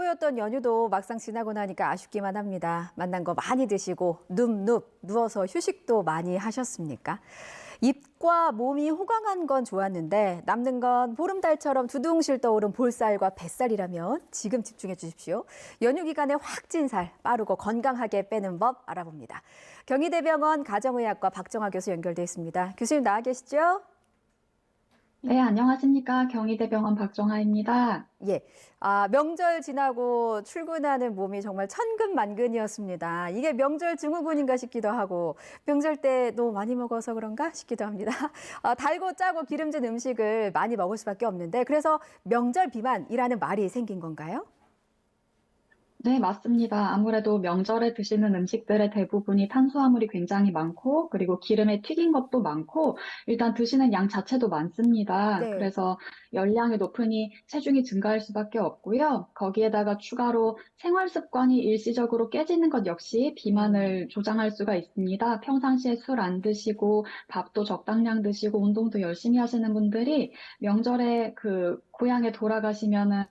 별로였던 연휴도 막상 지나고 나니까 아쉽기만 합니다. 만난 거 많이 드시고 눕눕 누워서 휴식도 많이 하셨습니까? 입과 몸이 호강한 건 좋았는데 남는 건 보름달처럼 두둥실 떠오른 볼살과 뱃살이라면 지금 집중해 주십시오. 연휴 기간에 확 찐 살 빠르고 건강하게 빼는 법 알아봅니다. 경희대병원 가정의학과 박정아 교수 연결돼 있습니다. 교수님 나와 계시죠? 네, 안녕하십니까. 경희대병원 박정아입니다. 예. 명절 지나고 출근하는 몸이 정말 천근만근이었습니다. 이게 명절 증후군인가 싶기도 하고, 명절 때 너무 많이 먹어서 그런가 싶기도 합니다. 달고 짜고 기름진 음식을 많이 먹을 수밖에 없는데, 그래서 명절 비만이라는 말이 생긴 건가요? 네, 맞습니다. 아무래도 명절에 드시는 음식들의 대부분이 탄수화물이 굉장히 많고, 그리고 기름에 튀긴 것도 많고, 일단 드시는 양 자체도 많습니다. 네. 그래서 열량이 높으니 체중이 증가할 수밖에 없고요. 거기에다가 추가로 생활 습관이 일시적으로 깨지는 것 역시 음. 비만을 조장할 수가 있습니다. 평상시에 술 안 드시고, 밥도 적당량 드시고, 운동도 열심히 하시는 분들이 명절에 고향에 돌아가시면은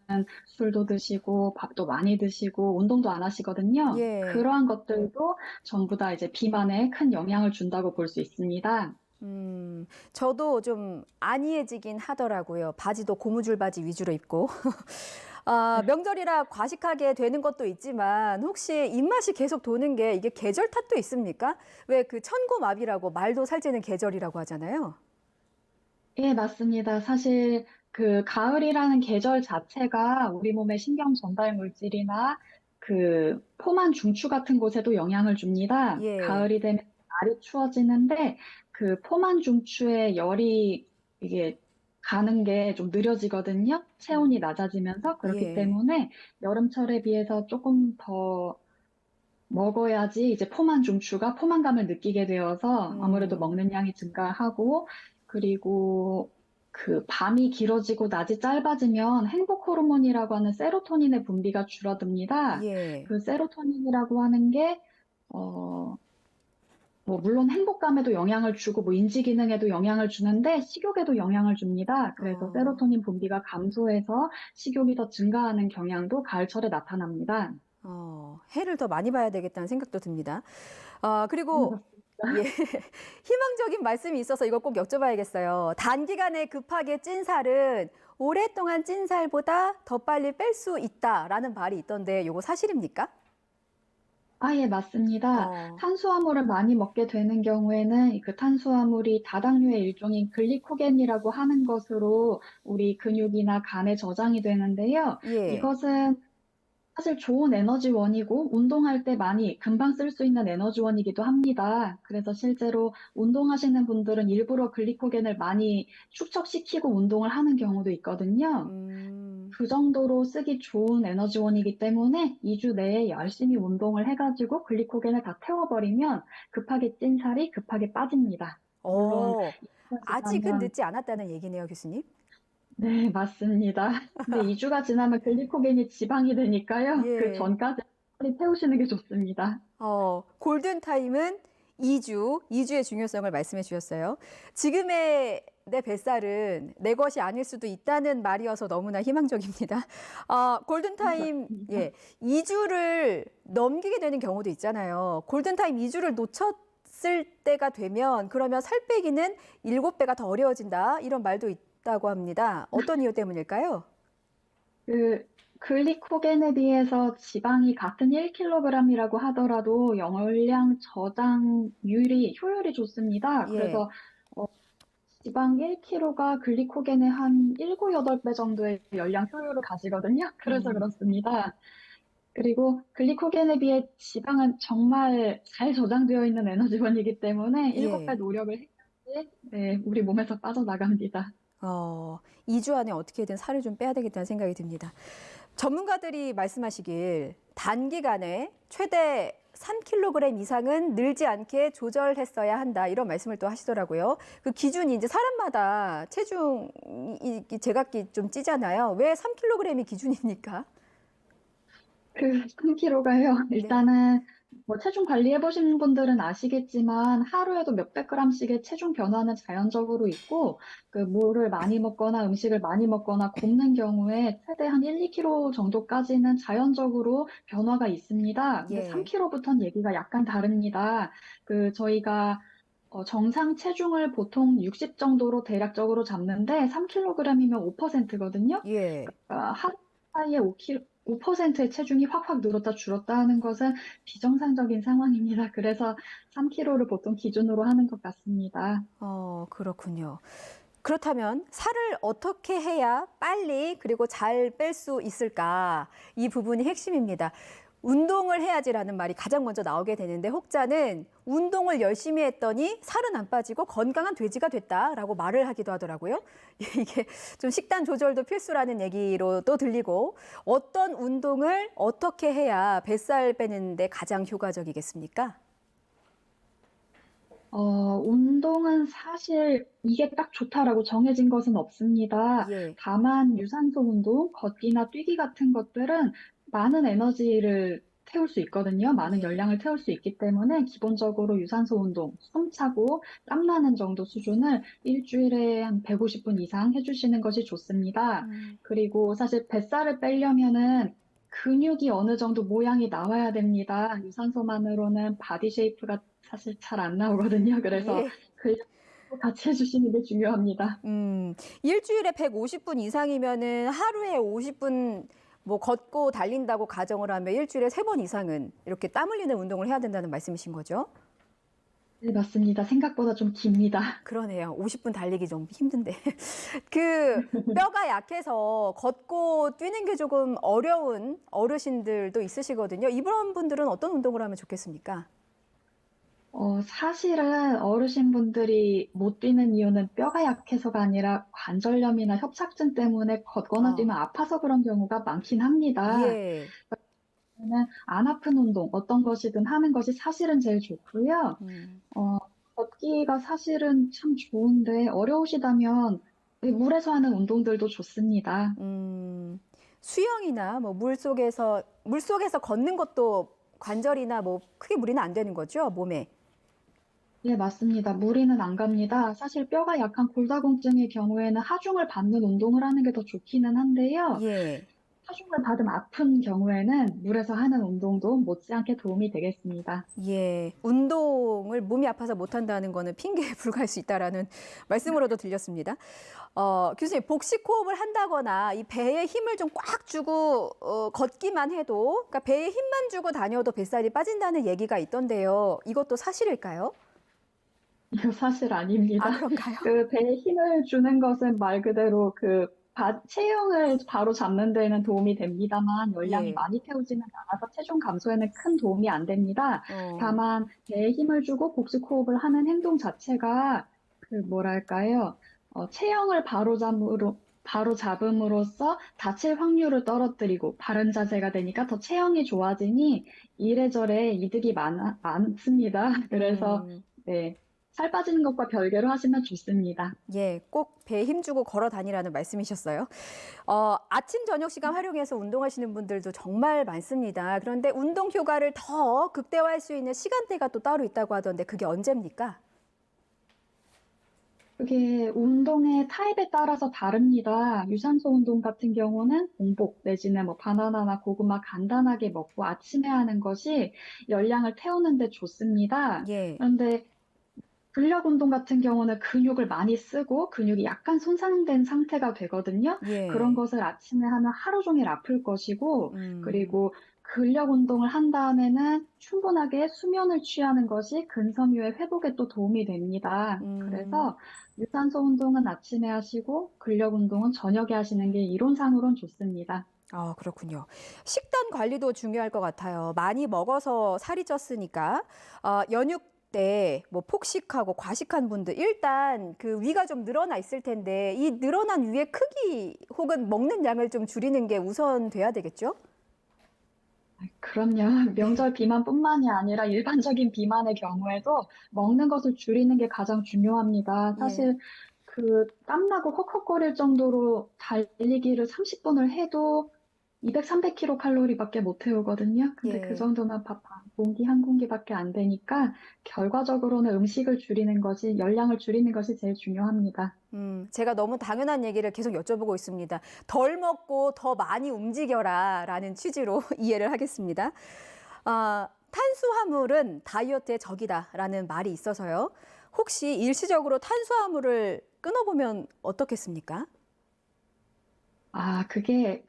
술도 드시고 밥도 많이 드시고 운동도 안 하시거든요. 예. 그러한 것들도 전부 다 이제 비만에 큰 영향을 준다고 볼 수 있습니다. 저도 좀 안이해지긴 하더라고요. 바지도 고무줄 바지 위주로 입고. 명절이라 과식하게 되는 것도 있지만 혹시 입맛이 계속 도는 게 이게 계절 탓도 있습니까? 왜 그 천고마비라고 말도 살찌는 계절이라고 하잖아요. 예, 맞습니다. 사실 가을이라는 계절 자체가 우리 몸의 신경 전달 물질이나 포만 중추 같은 곳에도 영향을 줍니다. 예. 가을이 되면 날이 추워지는데 그 포만 중추의 열이 이게 가는 게 좀 느려지거든요. 체온이 낮아지면서 그렇기 예. 때문에 여름철에 비해서 조금 더 먹어야지 이제 포만 중추가 포만감을 느끼게 되어서 아무래도 음. 먹는 양이 증가하고 그리고 밤이 길어지고 낮이 짧아지면 행복 호르몬이라고 하는 세로토닌의 분비가 줄어듭니다. 예. 그 세로토닌이라고 하는 게 어, 뭐 물론 행복감에도 영향을 주고 뭐 인지 기능에도 영향을 주는데 식욕에도 영향을 줍니다. 그래서 어. 세로토닌 분비가 감소해서 식욕이 더 증가하는 경향도 가을철에 나타납니다. 해를 더 많이 봐야 되겠다는 생각도 듭니다. 네, 그리고 예. 맞습니다. 희망적인 말씀이 있어서 이거 꼭 여쭤봐야겠어요. 단기간에 급하게 찐 살은 오랫동안 찐 살보다 더 빨리 뺄 수 있다라는 말이 있던데 이거 사실입니까? 예, 맞습니다. 어. 탄수화물을 많이 먹게 되는 경우에는 그 탄수화물이 다당류의 일종인 글리코겐이라고 하는 것으로 우리 근육이나 간에 저장이 되는데요. 예. 이것은 사실 좋은 에너지원이고 운동할 때 많이 금방 쓸 수 있는 에너지원이기도 합니다. 그래서 실제로 운동하시는 분들은 일부러 글리코겐을 많이 축적시키고 운동을 하는 경우도 있거든요. 음. 그 정도로 쓰기 좋은 에너지원이기 때문에 2주 내에 열심히 운동을 해가지고 글리코겐을 다 태워버리면 급하게 찐 살이 급하게 빠집니다. 물론 어. 2주가 아직은 지나면 늦지 않았다는 얘기네요, 교수님. 네, 맞습니다. 근데 2주가 지나면 글리코겐이 지방이 되니까요. 그 예. 전까지 빨리 태우시는 게 좋습니다. 골든타임은 2주의 중요성을 말씀해 주셨어요. 지금의 내 뱃살은 내 것이 아닐 수도 있다는 말이어서 너무나 희망적입니다. 네, 골든타임, 맞습니다. 예, 2주를 넘기게 되는 경우도 있잖아요. 골든타임 2주를 놓쳤을 때가 되면 그러면 살 빼기는 7배가 더 어려워진다. 이런 말도 있다고 합니다. 어떤 이유 때문일까요? 그 글리코겐에 비해서 지방이 같은 1kg이라고 하더라도 열량 저장률이 효율이 좋습니다. 예. 그래서 어, 지방 1kg가 글리코겐의 한 7, 8배 정도의 열량 효율을 가지거든요. 그래서 음, 그렇습니다. 그리고 글리코겐에 비해 지방은 정말 잘 저장되어 있는 에너지원이기 때문에 예. 7배 노력을 해야지 네, 우리 몸에서 빠져나갑니다. 2주 안에 어떻게든 살을 좀 빼야 되겠다는 생각이 듭니다. 전문가들이 말씀하시길 단기간에 최대 3kg 이상은 늘지 않게 조절했어야 한다. 이런 말씀을 또 하시더라고요. 그 기준이 이제 사람마다 체중 이 제각기 좀 찌잖아요. 왜 3kg이 기준입니까? 3kg가요. 네. 일단은 뭐 체중 관리해 보신 분들은 아시겠지만 하루에도 몇백 그램씩의 체중 변화는 자연적으로 있고 그 물을 많이 먹거나 음식을 많이 먹거나 굶는 경우에 최대 한 1, 2kg 정도까지는 자연적으로 변화가 있습니다. 근데 예. 3kg부터는 얘기가 약간 다릅니다. 저희가 정상 체중을 보통 60 정도로 대략적으로 잡는데 3kg이면 5%거든요. 예. 하루 사이에 5%의 체중이 확확 늘었다 줄었다 하는 것은 비정상적인 상황입니다. 그래서 3kg를 보통 기준으로 하는 것 같습니다. 그렇군요. 그렇다면 살을 어떻게 해야 빨리 그리고 잘 뺄 수 있을까? 이 부분이 핵심입니다. 운동을 해야지라는 말이 가장 먼저 나오게 되는데 혹자는 운동을 열심히 했더니 살은 안 빠지고 건강한 돼지가 됐다라고 말을 하기도 하더라고요. 이게 좀 식단 조절도 필수라는 얘기로도 들리고 어떤 운동을 어떻게 해야 뱃살 빼는데 가장 효과적이겠습니까? 운동은 사실 이게 딱 좋다라고 정해진 것은 없습니다. 예. 다만 유산소 운동, 걷기나 뛰기 같은 것들은 많은 에너지를 태울 수 있거든요. 많은 예. 열량을 태울 수 있기 때문에 기본적으로 유산소 운동, 숨 차고 땀 나는 정도 수준을 일주일에 한 150분 이상 해주시는 것이 좋습니다. 음. 그리고 사실 뱃살을 빼려면은 근육이 어느 정도 모양이 나와야 됩니다. 유산소만으로는 바디 쉐이프가 사실 잘 안 나오거든요. 그래서 예. 근력도 같이 해주시는 게 중요합니다. 일주일에 150분 이상이면은 하루에 50분 뭐 걷고 달린다고 가정을 하면 일주일에 3번 이상은 이렇게 땀 흘리는 운동을 해야 된다는 말씀이신 거죠? 네, 맞습니다. 생각보다 좀 깁니다. 그러네요. 50분 달리기 좀 힘든데. 그 뼈가 약해서 걷고 뛰는 게 조금 어려운 어르신들도 있으시거든요. 이런 분들은 어떤 운동을 하면 좋겠습니까? 사실은 어르신분들이 못 뛰는 이유는 뼈가 약해서가 아니라 관절염이나 협착증 때문에 걷거나 어, 뛰면 아파서 그런 경우가 많긴 합니다. 예. 그러면 안 아픈 운동, 어떤 것이든 하는 것이 사실은 제일 좋고요. 음. 어, 걷기가 사실은 참 좋은데 어려우시다면 물에서 하는 운동들도 좋습니다. 수영이나 뭐 물속에서 걷는 것도 관절이나 뭐 크게 무리는 안 되는 거죠, 몸에. 네, 맞습니다. 무리는 안 갑니다. 사실 뼈가 약한 골다공증의 경우에는 하중을 받는 운동을 하는 게 더 좋기는 한데요. 예. 하중을 받으면 아픈 경우에는 물에서 하는 운동도 못지않게 도움이 되겠습니다. 예. 운동을 몸이 아파서 못 한다는 거는 핑계에 불과할 수 있다라는 말씀으로도 들렸습니다. 교수님, 복식 호흡을 한다거나 이 배에 힘을 좀 꽉 주고 걷기만 해도 그러니까 배에 힘만 주고 다녀도 뱃살이 빠진다는 얘기가 있던데요. 이것도 사실일까요? 이거 사실 아, 아닙니다. 그런가요? 배에 힘을 주는 것은 말 그대로 체형을 바로 잡는 데는 도움이 됩니다만 열량이 예. 많이 태우지는 않아서 체중 감소에는 큰 도움이 안 됩니다. 어. 다만 배에 힘을 주고 복식 호흡을 하는 행동 자체가 뭐랄까요? 체형을 바로 잡음으로써 다칠 확률을 떨어뜨리고 바른 자세가 되니까 더 체형이 좋아지니 이래저래 이득이 많습니다. 그래서 음. 네, 살 빠지는 것과 별개로 하시면 좋습니다. 예, 꼭 배에 힘 주고 걸어 다니라는 말씀이셨어요. 아침, 저녁 시간 활용해서 운동하시는 분들도 정말 많습니다. 그런데 운동 효과를 더 극대화할 수 있는 시간대가 또 따로 있다고 하던데 그게 언제입니까? 그게 운동의 타입에 따라서 다릅니다. 유산소 운동 같은 경우는 공복 내지는 뭐 바나나나 고구마 간단하게 먹고 아침에 하는 것이 열량을 태우는 데 좋습니다. 예, 그런데 근력 운동 같은 경우는 근육을 많이 쓰고 근육이 약간 손상된 상태가 되거든요. 그런 예. 것을 아침에 하면 하루 종일 아플 것이고, 음, 그리고 근력 운동을 한 다음에는 충분하게 수면을 취하는 것이 근섬유의 회복에 또 도움이 됩니다. 음. 그래서 유산소 운동은 아침에 하시고 근력 운동은 저녁에 하시는 게 이론상으로는 좋습니다. 그렇군요. 식단 관리도 중요할 것 같아요. 많이 먹어서 살이 쪘으니까 연육 때 뭐 폭식하고 과식한 분들 일단 그 위가 좀 늘어나 있을 텐데 이 늘어난 위의 크기 혹은 먹는 양을 좀 줄이는 게 우선 돼야 되겠죠? 그럼요. 명절 비만뿐만이 아니라 일반적인 비만의 경우에도 먹는 것을 줄이는 게 가장 중요합니다. 예. 사실 땀나고 헉헉거릴 정도로 달리기를 30분을 해도 200, 300kcal 밖에 못 태우거든요. 근데 그 예. 정도면 밥 반 공기, 한 공기밖에 안 되니까 결과적으로는 음식을 줄이는 것이, 열량을 줄이는 것이 제일 중요합니다. 제가 너무 당연한 얘기를 계속 여쭤보고 있습니다. 덜 먹고 더 많이 움직여라 라는 취지로 이해를 하겠습니다. 탄수화물은 다이어트의 적이다라는 말이 있어서요. 혹시 일시적으로 탄수화물을 끊어보면 어떻겠습니까? 그게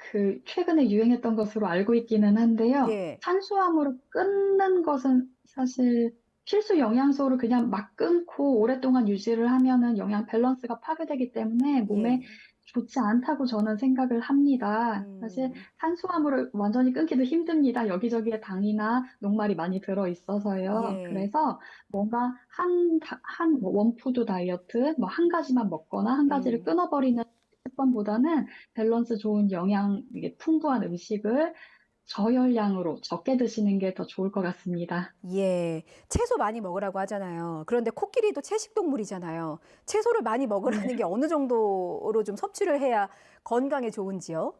최근에 유행했던 것으로 알고 있기는 한데요. 예, 탄수화물을 끊는 것은 사실 필수 영양소를 그냥 막 끊고 오랫동안 유지를 하면은 영양 밸런스가 파괴되기 때문에 몸에 예, 좋지 않다고 저는 생각을 합니다. 사실 음, 탄수화물을 완전히 끊기도 힘듭니다. 여기저기에 당이나 녹말이 많이 들어 있어서요. 예, 그래서 뭔가 한 원푸드 다이어트, 뭐 한 가지만 먹거나 한 가지를 음. 끊어버리는 습관보다는 밸런스 좋은 영양, 이게 풍부한 음식을 저열량으로 적게 드시는 게 더 좋을 것 같습니다. 예, 채소 많이 먹으라고 하잖아요. 그런데 코끼리도 채식동물이잖아요. 채소를 많이 먹으라는 네. 게 어느 정도로 좀 섭취를 해야 건강에 좋은지요?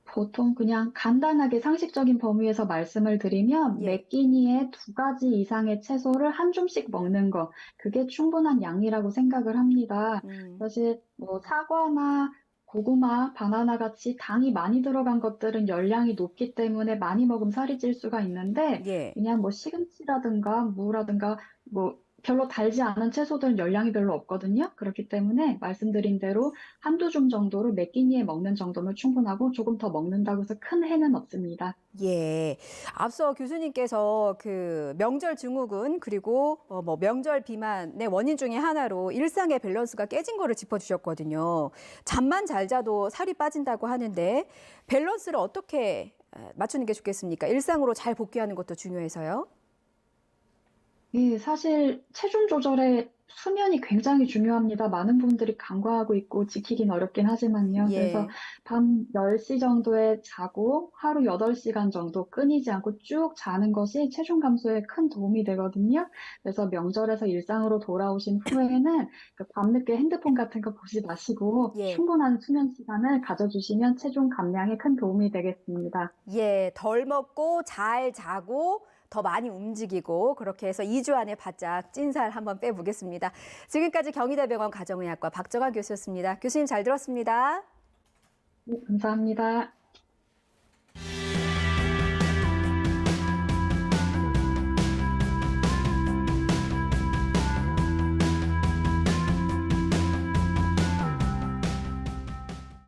보통 그냥 간단하게 상식적인 범위에서 말씀을 드리면 예, 매 끼니에 2가지 이상의 채소를 한 줌씩 먹는 거, 그게 충분한 양이라고 생각을 합니다. 음, 사실 뭐 사과나 고구마, 바나나 같이 당이 많이 들어간 것들은 열량이 높기 때문에 많이 먹으면 살이 찔 수가 있는데 예. 그냥 뭐 시금치라든가 무라든가 뭐 별로 달지 않은 채소들은 열량이 별로 없거든요. 그렇기 때문에 말씀드린 대로 한두 줌 정도를 매 끼니에 먹는 정도면 충분하고 조금 더 먹는다고 해서 큰 해는 없습니다. 예. 앞서 교수님께서 그 명절 증후군 그리고 뭐 명절 비만의 원인 중에 하나로 일상의 밸런스가 깨진 거를 짚어주셨거든요. 잠만 잘 자도 살이 빠진다고 하는데 밸런스를 어떻게 맞추는 게 좋겠습니까? 일상으로 잘 복귀하는 것도 중요해서요. 예, 사실 체중 조절에 수면이 굉장히 중요합니다. 많은 분들이 간과하고 있고 지키긴 어렵긴 하지만요. 그래서 예. 밤 10시 정도에 자고 하루 8시간 정도 끊이지 않고 쭉 자는 것이 체중 감소에 큰 도움이 되거든요. 그래서 명절에서 일상으로 돌아오신 후에는 그 밤늦게 핸드폰 같은 거 보지 마시고 예. 충분한 수면 시간을 가져주시면 체중 감량에 큰 도움이 되겠습니다. 예, 덜 먹고 잘 자고 더 많이 움직이고 그렇게 해서 2주 안에 바짝 찐살 한번 빼보겠습니다. 지금까지 경희대병원 가정의학과 박정아 교수였습니다. 교수님 잘 들었습니다. 네, 감사합니다.